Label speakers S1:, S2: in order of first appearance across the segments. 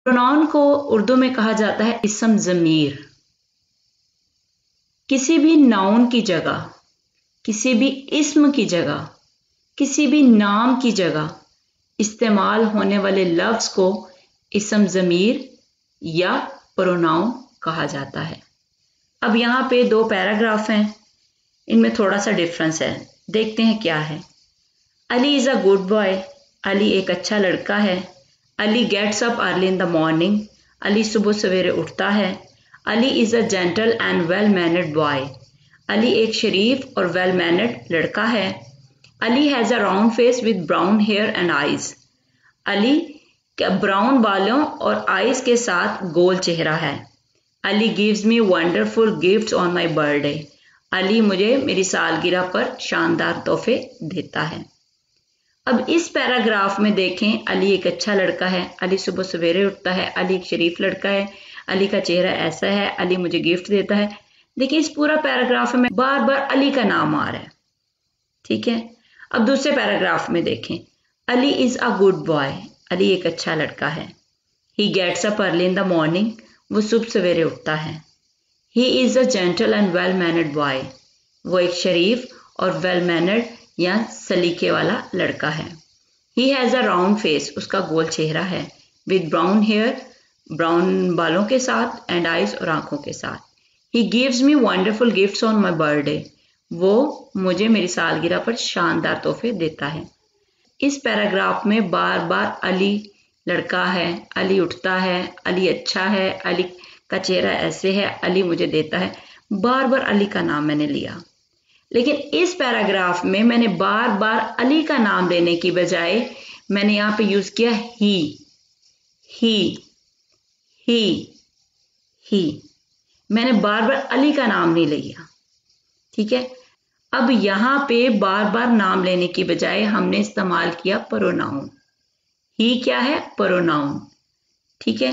S1: Pronoun को उर्दू में कहा जाता है इस्म ज़मीर। किसी भी नाउन की जगह, किसी भी इस्म की जगह, किसी भी नाम की जगह इस्तेमाल होने वाले लफ्ज को इस्म ज़मीर या प्रोनाउन कहा जाता है। अब यहाँ पे 2 पैराग्राफ हैं, इनमें थोड़ा सा डिफरेंस है, देखते हैं क्या है। Ali is a good boy, Ali एक अच्छा लड़का है। Ali gets up early in the morning, Ali सुबह सवेरे उठता है। Ali is a gentle and well mannered boy, Ali एक शरीफ और वेल मैनर्ड लड़का है। Ali has a round face with brown hair and eyes, Ali brown बालों और आइज के साथ गोल चेहरा है। Ali gives me wonderful gifts on my birthday, Ali मुझे मेरी सालगिरह पर शानदार तोहफे देता है। अब इस पैराग्राफ में देखें, अली एक अच्छा लड़का है, अली सुबह सवेरे उठता है, अली एक शरीफ लड़का है, अली का चेहरा ऐसा है, अली मुझे गिफ्ट देता है। देखिए इस पूरा पैराग्राफ में बार बार अली का नाम आ रहा है, ठीक है। अब दूसरे पैराग्राफ में देखें, Ali is a good boy, Ali एक अच्छा लड़का है। He gets up early in the morning, वो सुबह सवेरे उठता है। He is a gentle and well mannered boy, वो एक शरीफ और वेल मैनर्ड या सलीके वाला लड़का है। He has a round face, उसका गोल चेहरा है। विद ब्राउन हेयर, ब्राउन बालों के साथ, एंड आइज और आंखों के साथ। He gives me wonderful gifts on my birthday, वो मुझे मेरी सालगिरह पर शानदार तोहफे देता है। इस पैराग्राफ में बार बार अली लड़का है, अली उठता है, अली अच्छा है, अली का चेहरा ऐसे है, अली मुझे देता है, बार बार अली का नाम मैंने लिया। लेकिन इस पैराग्राफ में मैंने बार बार अली का नाम लेने की बजाय मैंने यहाँ पे यूज किया ही, ही, ही, ही। मैंने बार बार अली का नाम नहीं लिया, ठीक है। अब यहाँ पे बार बार नाम लेने की बजाय हमने इस्तेमाल किया प्रोनाउन। ही क्या है? प्रोनाउन, ठीक है।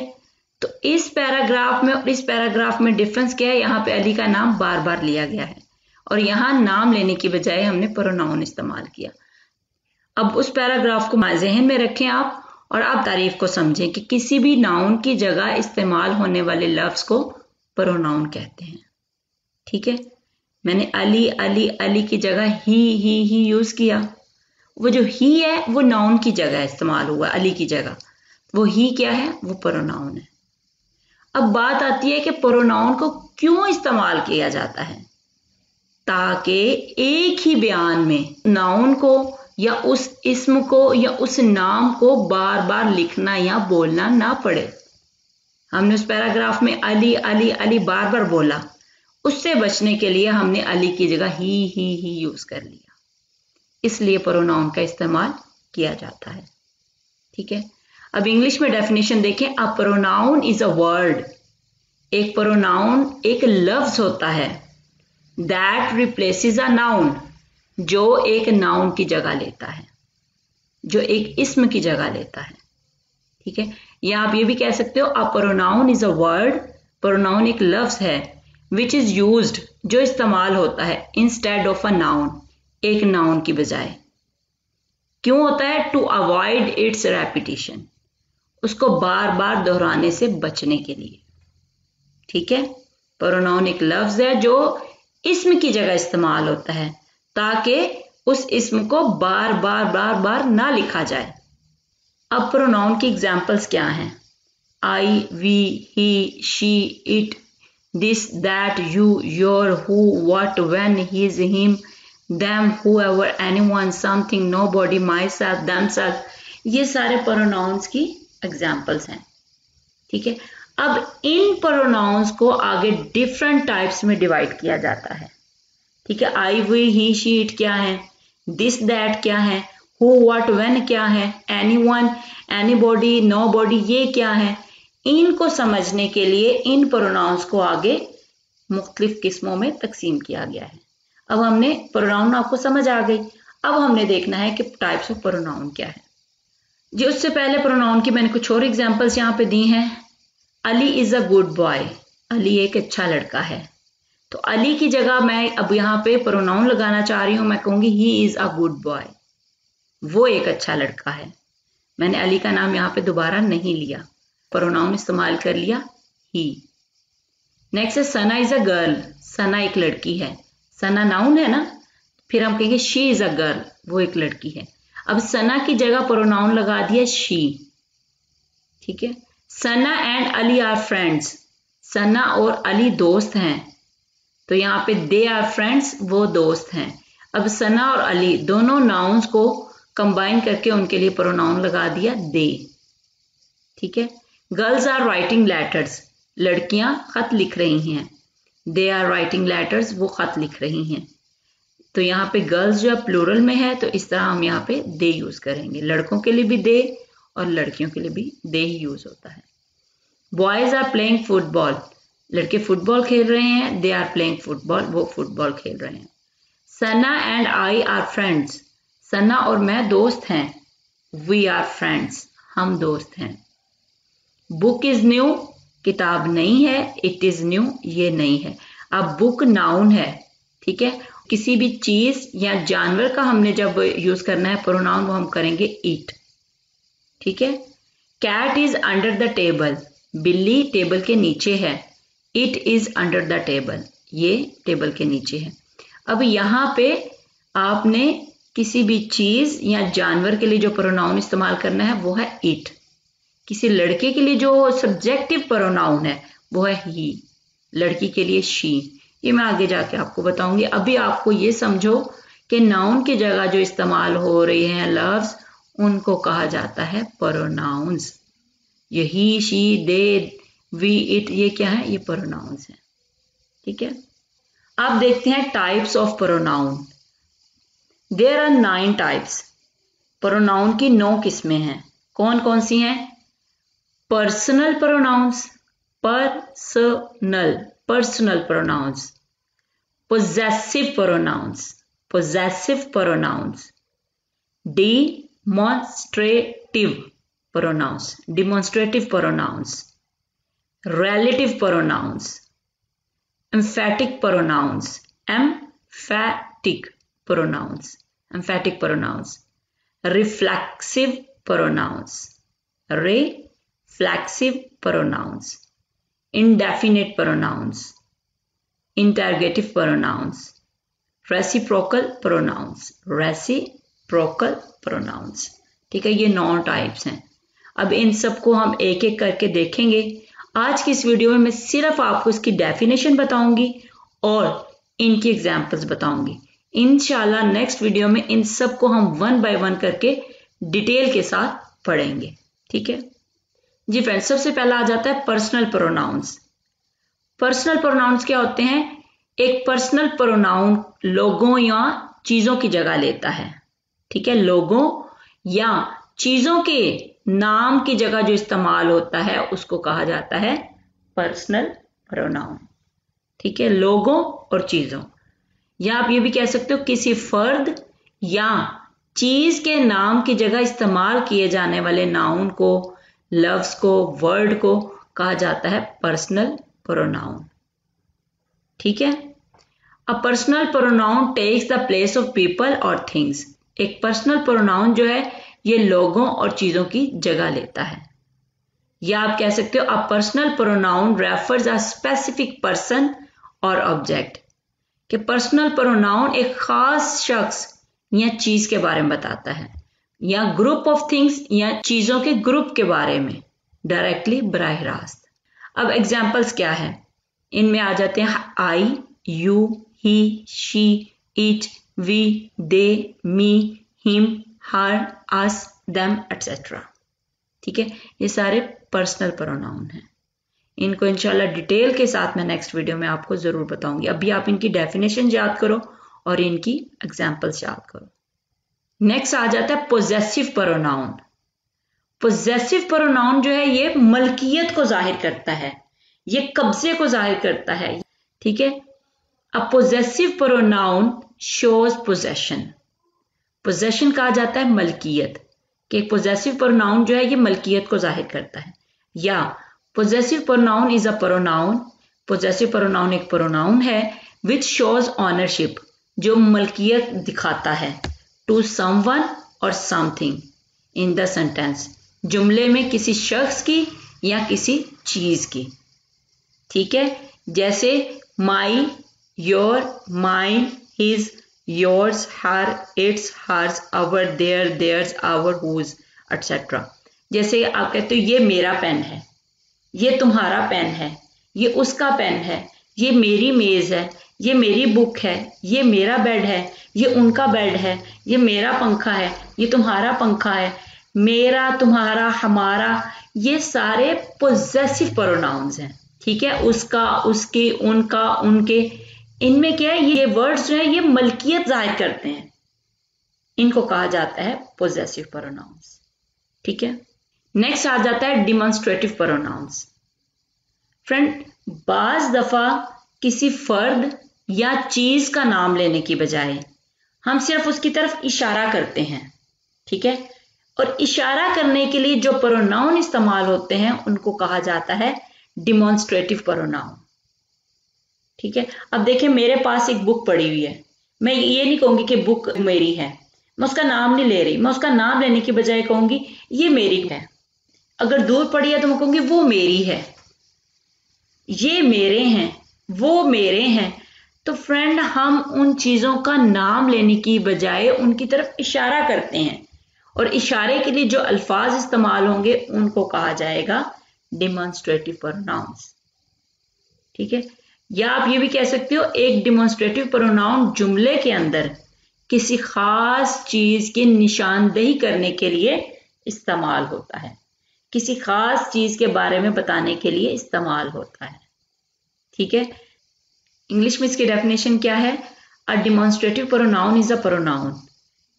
S1: तो इस पैराग्राफ में और इस पैराग्राफ में डिफरेंस क्या है? यहाँ पे अली का नाम बार बार लिया गया है और यहाँ नाम लेने की बजाय हमने प्रोनाउन इस्तेमाल किया। अब उस पैराग्राफ को ज़हन में रखें आप, और आप तारीफ को समझें कि किसी भी नाउन की जगह इस्तेमाल होने वाले लफ्ज को प्रोनाउन कहते हैं, ठीक है। मैंने अली अली अली की जगह ही यूज किया। वो जो ही है वो नाउन की जगह इस्तेमाल हुआ, अली की जगह। वो ही क्या है? वो प्रोनाउन है। अब बात आती है कि प्रोनाउन को क्यों इस्तेमाल किया जाता है, ताकि एक ही बयान में नाउन को या उस इस्म को या उस नाम को बार बार लिखना या बोलना ना पड़े। हमने उस पैराग्राफ में अली अली अली बार बार बोला, उससे बचने के लिए हमने अली की जगह ही यूज कर लिया, इसलिए प्रोनाउन का इस्तेमाल किया जाता है, ठीक है। अब इंग्लिश में डेफिनेशन देखें। A pronoun is a word, एक प्रोनाउन एक लफ्ज होता है दैट रिप्लेसेस अ नाउन, जो एक नाउन की जगह लेता है, जो एक इस्म की जगह लेता है, ठीक है। या आप ये भी कह सकते हो a pronoun is a word, pronoun एक लफ्ज है विच इज यूज्ड, जो इस्तेमाल होता है इंस्टेड ऑफ अ नाउन, एक नाउन की बजाय। क्यों होता है? टू अवॉइड इट्स रेपिटेशन, उसको बार बार दोहराने से बचने के लिए, ठीक है। प्रोनाउन एक लफ्ज है जो इस्म की जगह इस्तेमाल होता है ताकि उस इस्म को बार बार ना लिखा जाए। अब प्रोनाउन की एग्जाम्पल्स क्या हैं? I, we, he, she, it, this, that, you, your, who, what, when, his, him, them, whoever, anyone, something, nobody, myself, themselves, ये सारे प्रोनाउंस की एग्जाम्पल्स हैं, ठीक है। अब इन प्रोनाउंस को आगे डिफरेंट टाइप्स में डिवाइड किया जाता है, ठीक है। आई, वी, ही, शी, इट क्या है? दिस, दैट क्या है? हु, व्हाट, व्हेन क्या है? एनीवन, एनीबॉडी, नोबॉडी ये क्या है? इनको समझने के लिए इन प्रोनाउंस को आगे मुख्तलिफ किस्मों में तकसीम किया गया है। अब हमने प्रोनाउन आपको समझ आ गई, अब हमने देखना है कि टाइप्स ऑफ प्रोनाउन क्या है जी। उससे पहले प्रोनाउन की मैंने कुछ और एग्जांपल्स यहाँ पे दी हैं। Ali is a good boy, Ali एक अच्छा लड़का है। तो अली की जगह मैं अब यहाँ पे प्रोनाउन लगाना चाह रही हूँ, मैं कहूंगी ही इज अ गुड बॉय, वो एक अच्छा लड़का है। मैंने अली का नाम यहाँ पे दोबारा नहीं लिया, प्रोनाउन इस्तेमाल कर लिया ही। नेक्स्ट है सना इज अ गर्ल, सना एक लड़की है, सना नाउन है ना, फिर हम कहेंगे शी इज अ गर्ल, वो एक लड़की है। अब सना की जगह प्रोनाउन लगा दिया शी, ठीक है। सना एंड अली आर फ्रेंड्स, सना और अली दोस्त हैं, तो यहाँ पे दे आर फ्रेंड्स, वो दोस्त हैं। अब सना और अली दोनों नाउन्स को कंबाइन करके उनके लिए प्रोनाउन लगा दिया दे, ठीक है। गर्ल्स आर राइटिंग लेटर्स, लड़कियां खत लिख रही हैं, दे आर राइटिंग लेटर्स, वो खत लिख रही हैं। तो यहाँ पे गर्ल्स जो है प्लूरल में है, तो इस तरह हम यहाँ पे दे यूज करेंगे। लड़कों के लिए भी दे और लड़कियों के लिए भी दे ही यूज होता है। बॉयज आर प्लेइंग फुटबॉल, लड़के फुटबॉल खेल रहे हैं, दे आर प्लेइंग फुटबॉल, वो फुटबॉल खेल रहे हैं। सना एंड आई आर फ्रेंड्स, सना और मैं दोस्त हैं, वी आर फ्रेंड्स, हम दोस्त हैं। बुक इज न्यू, किताब नई है, इट इज न्यू, ये नई है। अब बुक नाउन है, ठीक है। किसी भी चीज या जानवर का हमने जब यूज करना है प्रोनाउन, वो हम करेंगे इट, ठीक है। Cat is under the table, बिल्ली टेबल के नीचे है, it is under the table, ये टेबल के नीचे है। अब यहाँ पे आपने किसी भी चीज या जानवर के लिए जो प्रोनाउन इस्तेमाल करना है वो है इट। किसी लड़के के लिए जो सब्जेक्टिव प्रोनाउन है वो है ही, लड़की के लिए शी। ये मैं आगे जाके आपको बताऊंगी। अभी आपको ये समझो कि नाउन की जगह जो इस्तेमाल हो रहे हैं लफ्ज, उनको कहा जाता है प्रोनाउंस। ये ही, शी, दे, वी, इट, ये क्या है? ये प्रोनाउंस हैं, ठीक है। अब देखते हैं types of pronoun. There are 9 types, pronoun की 9 किस्में हैं। कौन कौन सी हैं? Personal pronouns, personal pronouns. possessive pronouns, possessive pronouns। demonstrative pronouns, demonstrative pronouns। relative pronouns, emphatic pronouns, emphatic pronouns, emphatic pronouns। reflexive pronouns, reflexive pronouns। indefinite pronouns, interrogative pronouns। reciprocal pronouns, reciprocal pronouns, ठीक है। ये 9 types हैं। अब इन सबको हम एक एक करके देखेंगे। आज की इस वीडियो में मैं सिर्फ आपको इसकी डेफिनेशन बताऊंगी और इनकी एग्जांपल्स बताऊंगी। इंशाल्लाह नेक्स्ट वीडियो में इन सबको हम 1 बाय 1 करके डिटेल के साथ पढ़ेंगे, ठीक है जी फ्रेंड्स। सबसे पहला आ जाता है पर्सनल प्रोनाउंस। पर्सनल प्रोनाउंस क्या होते हैं? एक पर्सनल प्रोनाउन लोगों या चीजों की जगह लेता है, ठीक है। लोगों या चीजों के नाम की जगह जो इस्तेमाल होता है उसको कहा जाता है पर्सनल प्रोनाउन, ठीक है। लोगों और चीजों, या आप ये भी कह सकते हो किसी फर्द या चीज के नाम की जगह इस्तेमाल किए जाने वाले नाउन को, लफ्ज को, वर्ड को कहा जाता है पर्सनल प्रोनाउन, ठीक है। A personal pronoun takes the place of people और थिंग्स। एक पर्सनल प्रोनाउन जो है ये लोगों और चीजों की जगह लेता है। या आप कह सकते हो अ personal pronoun refers a specific person और ऑब्जेक्ट, कि पर्सनल प्रोनाउन एक खास शख्स या चीज के बारे में बताता है, या ग्रुप ऑफ थिंग्स या चीजों के ग्रुप के बारे में डायरेक्टली, बराह रास्त। अब एग्जाम्पल्स क्या है? इनमें आ जाते हैं I, you, he, she, it, we, they, me, him, her, us, them, etcetera, ठीक है। ये सारे पर्सनल प्रोनाउन हैं। इनको इंशाल्लाह डिटेल के साथ मैं नेक्स्ट वीडियो में आपको जरूर बताऊंगी। अभी आप इनकी डेफिनेशन याद करो और इनकी एग्जाम्पल्स याद करो। नेक्स्ट आ जाता है पोजेसिव प्रोनाउन। पोजेसिव प्रोनाउन जो है ये मलकियत को जाहिर करता है, ये कब्जे को जाहिर करता है, ठीक है। अ possessive pronoun shows possession. Possession कहा जाता है मलकियत, कि पोजेसिव प्रोनाउन जो है ये मलकियत को जाहिर करता है। या possessive pronoun is a pronoun, possessive pronoun एक प्रोनाउन है विच शोज ऑनरशिप, जो मलकियत दिखाता है, टू समवन और समथिंग इन द सेंटेंस, जुमले में किसी शख्स की या किसी चीज की। ठीक है, जैसे my, your, mine, his, yours, her, its, hers, our, their, theirs, our, whose, etcetera. जैसे आप कहते हो ये मेरा पेन है, ये तुम्हारा पेन है, ये उसका पेन है, ये मेरी मेज है, ये मेरी बुक है, ये मेरा बेड है, ये उनका बेड है, ये मेरा पंखा है, ये तुम्हारा पंखा है, मेरा, तुम्हारा, हमारा, ये सारे पोजेसिव प्रोनाउंस हैं। ठीक है, उसका, उसके, उनका, उनके, इनमें क्या है, ये वर्ड्स जो है ये मलकियत जाहिर करते हैं, इनको कहा जाता है पोजेसिव प्रोनाउंस। ठीक है, नेक्स्ट आ जाता है डिमॉन्स्ट्रेटिव प्रोनाउंस। फ्रेंड, बाज दफा किसी फर्द या चीज का नाम लेने की बजाय हम सिर्फ उसकी तरफ इशारा करते हैं। ठीक है, और इशारा करने के लिए जो प्रोनाउन इस्तेमाल होते हैं उनको कहा जाता है डिमॉन्स्ट्रेटिव प्रोनाउन। ठीक है, अब देखिए मेरे पास एक बुक पड़ी हुई है, मैं ये नहीं कहूंगी कि बुक मेरी है, मैं उसका नाम नहीं ले रही, मैं उसका नाम लेने की बजाय कहूंगी ये मेरी है। अगर दूर पड़ी है तो मैं कहूंगी वो मेरी है, ये मेरे हैं, वो मेरे हैं। तो फ्रेंड, हम उन चीजों का नाम लेने की बजाय उनकी तरफ इशारा करते हैं, और इशारे के लिए जो अल्फाज इस्तेमाल होंगे उनको कहा जाएगा डिमॉन्स्ट्रेटिव प्रोनाउंस। ठीक है, या आप ये भी कह सकते हो एक डिमॉन्स्ट्रेटिव प्रोनाउन जुमले के अंदर किसी खास चीज की निशानदेही करने के लिए इस्तेमाल होता है, किसी खास चीज के बारे में बताने के लिए इस्तेमाल होता है। ठीक है, इंग्लिश में इसकी डेफिनेशन क्या है? A demonstrative pronoun is a pronoun.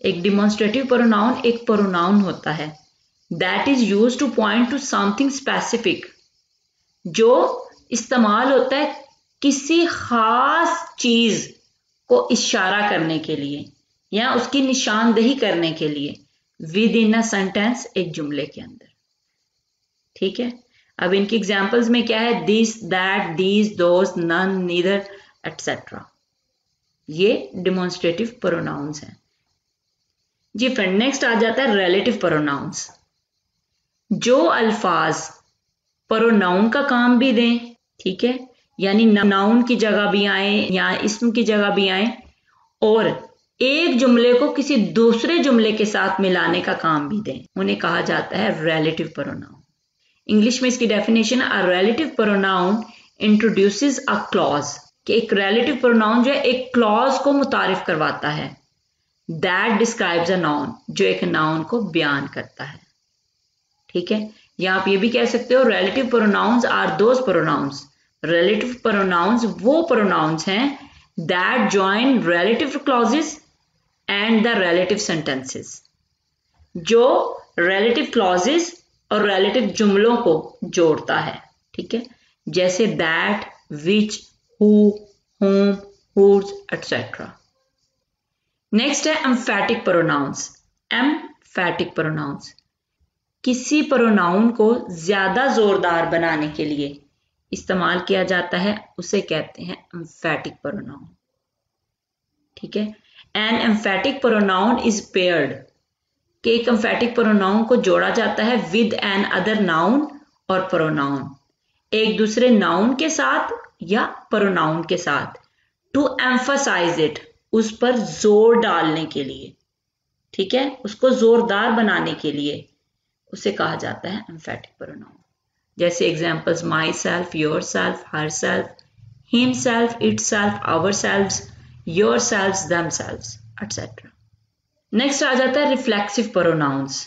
S1: एक डिमॉन्स्ट्रेटिव प्रोनाउन एक प्रोनाउन होता है that is used to point to something specific, जो इस्तेमाल होता है किसी खास चीज को इशारा करने के लिए या उसकी निशानदेही करने के लिए विद इन अ सेंटेंस, एक जुमले के अंदर। ठीक है, अब इनकी एग्जांपल्स में क्या है? This, that, these, those, none, neither, etcetera. ये डिमॉन्स्ट्रेटिव प्रोनाउंस हैं। जी फ्रेंड, नेक्स्ट आ जाता है रिलेटिव प्रोनाउंस। जो अल्फाज प्रोनाउन का काम भी दें, ठीक है, यानी नाउन की जगह भी आए या इस्म की जगह भी आए, और एक जुमले को किसी दूसरे जुमले के साथ मिलाने का काम भी दें, उन्हें कहा जाता है रिलेटिव प्रोनाउन। इंग्लिश में इसकी definition, a relative pronoun introduces a clause, कि एक रिलेटिव प्रोनाउन जो है एक क्लॉज को मुतारिफ करवाता है, दैट डिस्क्राइब्स अ नाउन, जो एक नाउन को बयान करता है। ठीक है, या आप ये भी कह सकते हो relative pronouns are those pronouns, relative pronouns वो प्रोनाउंस हैं that join relative clauses and the relative sentences, जो रिलेटिव क्लॉजेस और रिलेटिव जुमलों को जोड़ता है। ठीक है, जैसे that, which, who, whom, whose, etc. Next है एम्फैटिक प्रोनाउंस। एम्फैटिक प्रोनाउंस किसी प्रोनाउन को ज्यादा जोरदार बनाने के लिए इस्तेमाल किया जाता है, उसे कहते हैं एम्फैटिक प्रोनाउन। ठीक है, an emphatic pronoun is paired, कि एक एम्फैटिक प्रोनाउन को जोड़ा जाता है विद एन अदर नाउन और प्रोनाउन, एक दूसरे नाउन के साथ या प्रोनाउन के साथ, टू एम्फसाइज इट, उस पर जोर डालने के लिए। ठीक है, उसको जोरदार बनाने के लिए उसे कहा जाता है एम्फैटिक प्रोनाउन। जैसे examples, myself, yourself, herself, himself, itself, ourselves, yourselves, themselves, etcetera. Next आ जाता है रिफ्लेक्सिव प्रोनाउंस।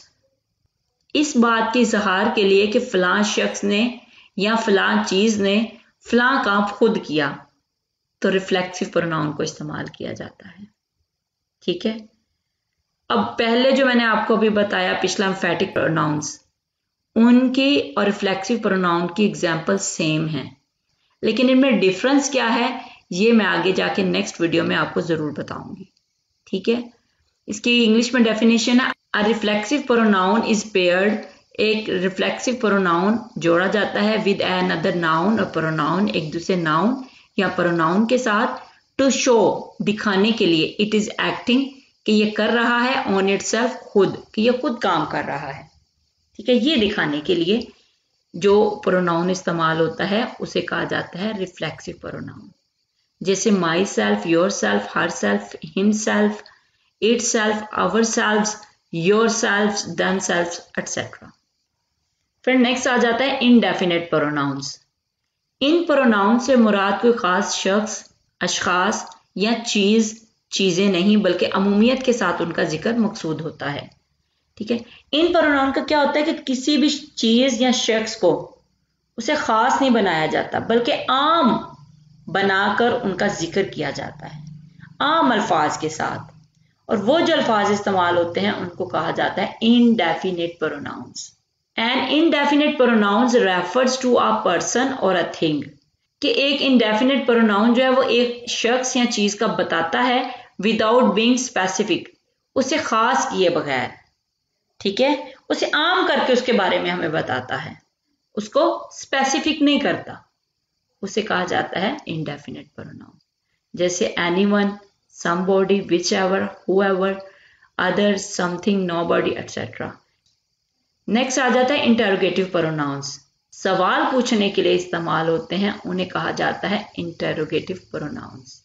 S1: इस बात के इजहार के लिए कि फलां शख्स ने या फलां चीज ने फलां काम खुद किया, तो रिफ्लेक्सिव प्रोनाउन को इस्तेमाल किया जाता है। ठीक है, अब पहले जो मैंने आपको अभी बताया पिछला एम्फैटिक प्रोनाउंस, उनकी और रिफ्लेक्सिव प्रोनाउन की एग्जाम्पल सेम है, लेकिन इनमें डिफरेंस क्या है ये मैं आगे जाके नेक्स्ट वीडियो में आपको जरूर बताऊंगी। ठीक है, इसकी इंग्लिश में डेफिनेशन है, a reflexive pronoun is paired, एक रिफ्लेक्सिव प्रोनाउन जोड़ा जाता है विद एन अदर नाउन और प्रोनाउन, एक दूसरे नाउन या प्रोनाउन के साथ, टू शो, दिखाने के लिए, इट इज एक्टिंग, कि ये कर रहा है, ऑन इटसेल्फ, खुद, कि ये खुद काम कर रहा है। ठीक है, ये दिखाने के लिए जो प्रोनाउन इस्तेमाल होता है उसे कहा जाता है रिफ्लेक्सिव प्रोनाउन। जैसे myself, yourself, herself, himself, itself, ourselves, yourself, themself etcetera. फिर नेक्स्ट आ जाता है इनडेफिनेट प्रोनाउंस। इन प्रोनाउन से मुराद कोई खास शख्स, अशखास या चीजें नहीं, बल्कि अमूमियत के साथ उनका जिक्र मकसूद होता है। ठीक है, इन प्रोनाउन का क्या होता है कि किसी भी चीज या शख्स को उसे खास नहीं बनाया जाता, बल्कि आम बनाकर उनका जिक्र किया जाता है आम अल्फाज के साथ, और वो जो अल्फाज इस्तेमाल होते हैं उनको कहा जाता है indefinite pronouns. An indefinite pronouns refers to a person और अ थिंग, कि एक इनडेफिनेट प्रोनाउन जो है वो एक शख्स या चीज का बताता है विदाउट बीइंग स्पेसिफिक, उसे खास किए बगैर। ठीक है, उसे आम करके उसके बारे में हमें बताता है, उसको स्पेसिफिक नहीं करता, उसे कहा जाता है इनडेफिनेट प्रोनाउन। जैसे anyone, somebody, whichever, whoever, others, something, nobody etcetera. Next आ जाता है इंटरोगेटिव प्रोनाउंस। सवाल पूछने के लिए इस्तेमाल होते हैं, उन्हें कहा जाता है interrogative pronouns.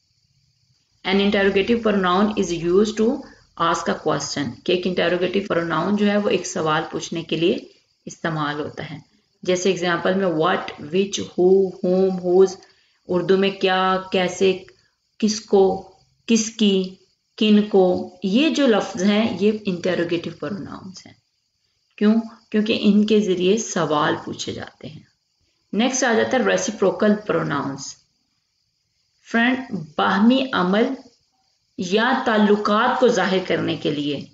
S1: An interrogative pronoun is used to ask a question, कि एक इंटरोगेटिव प्रोनाउन जो है वो एक सवाल पूछने के लिए इस्तेमाल होता है। जैसे एग्जांपल में व्हाट, विच, हु, हुम, हुज। उर्दू में क्या, कैसे, किसको, किसकी, किनको, ये जो लफ्ज हैं ये इंटरोगेटिव प्रोनाउंस हैं। क्यों? क्योंकि इनके जरिए सवाल पूछे जाते हैं। नेक्स्ट आ जाता है रेसिप्रोकल प्रोनाउंस। फ्रेंड, बाहमी अमल या ताल्लुकात को जाहिर करने के लिए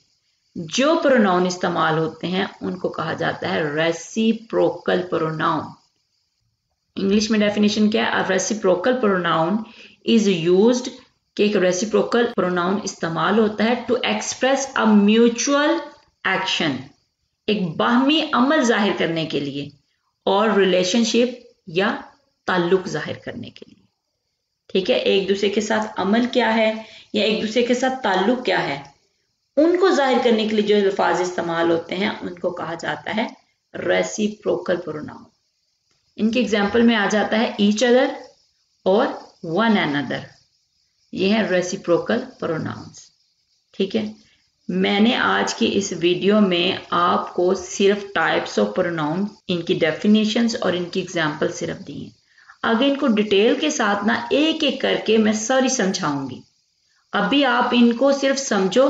S1: जो प्रोनाउन इस्तेमाल होते हैं उनको कहा जाता है रेसिप्रोकल प्रोनाउन। इंग्लिश में डेफिनेशन क्या है? A reciprocal pronoun is used, कि एक रेसिप्रोकल प्रोनाउन इस्तेमाल होता है to express a mutual action, एक बाहमी अमल जाहिर करने के लिए, और रिलेशनशिप या ताल्लुक जाहिर करने के लिए। ठीक है, एक दूसरे के साथ अमल क्या है या एक दूसरे के साथ ताल्लुक क्या है, उनको जाहिर करने के लिए जो अल्फाज इस्तेमाल होते हैं उनको कहा जाता है रेसिप्रोकल प्रोनाउन। इनके एग्जाम्पल में आ जाता है ईच अदर और वन अनदर, ये है रेसिप्रोकल प्रोनाउंस। ठीक है, मैंने आज की इस वीडियो में आपको सिर्फ टाइप्स ऑफ प्रोनाउन, इनकी डेफिनेशंस और इनकी एग्जाम्पल सिर्फ दी हैं। आगे इनको डिटेल के साथ ना एक एक करके मैं सारी समझाऊंगी। अभी आप इनको सिर्फ समझो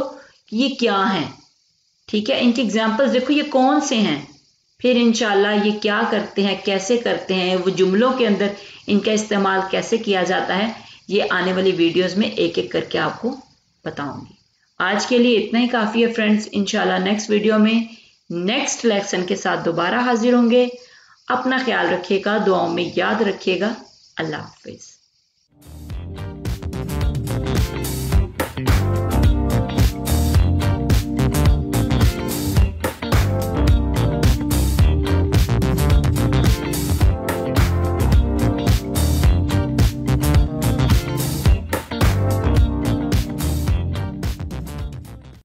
S1: कि ये क्या है। ठीक है, इनके एग्जाम्पल्स देखो ये कौन से हैं, फिर इंशाल्लाह ये क्या करते हैं, कैसे करते हैं, वो जुमलों के अंदर इनका इस्तेमाल कैसे किया जाता है, ये आने वाली वीडियोस में एक एक करके आपको बताऊंगी। आज के लिए इतना ही काफ़ी है फ्रेंड्स। इंशाल्लाह नेक्स्ट वीडियो में नेक्स्ट लेसन के साथ दोबारा हाजिर होंगे। अपना ख्याल रखिएगा, दुआओं में याद रखिएगा। अल्लाह हाफिज।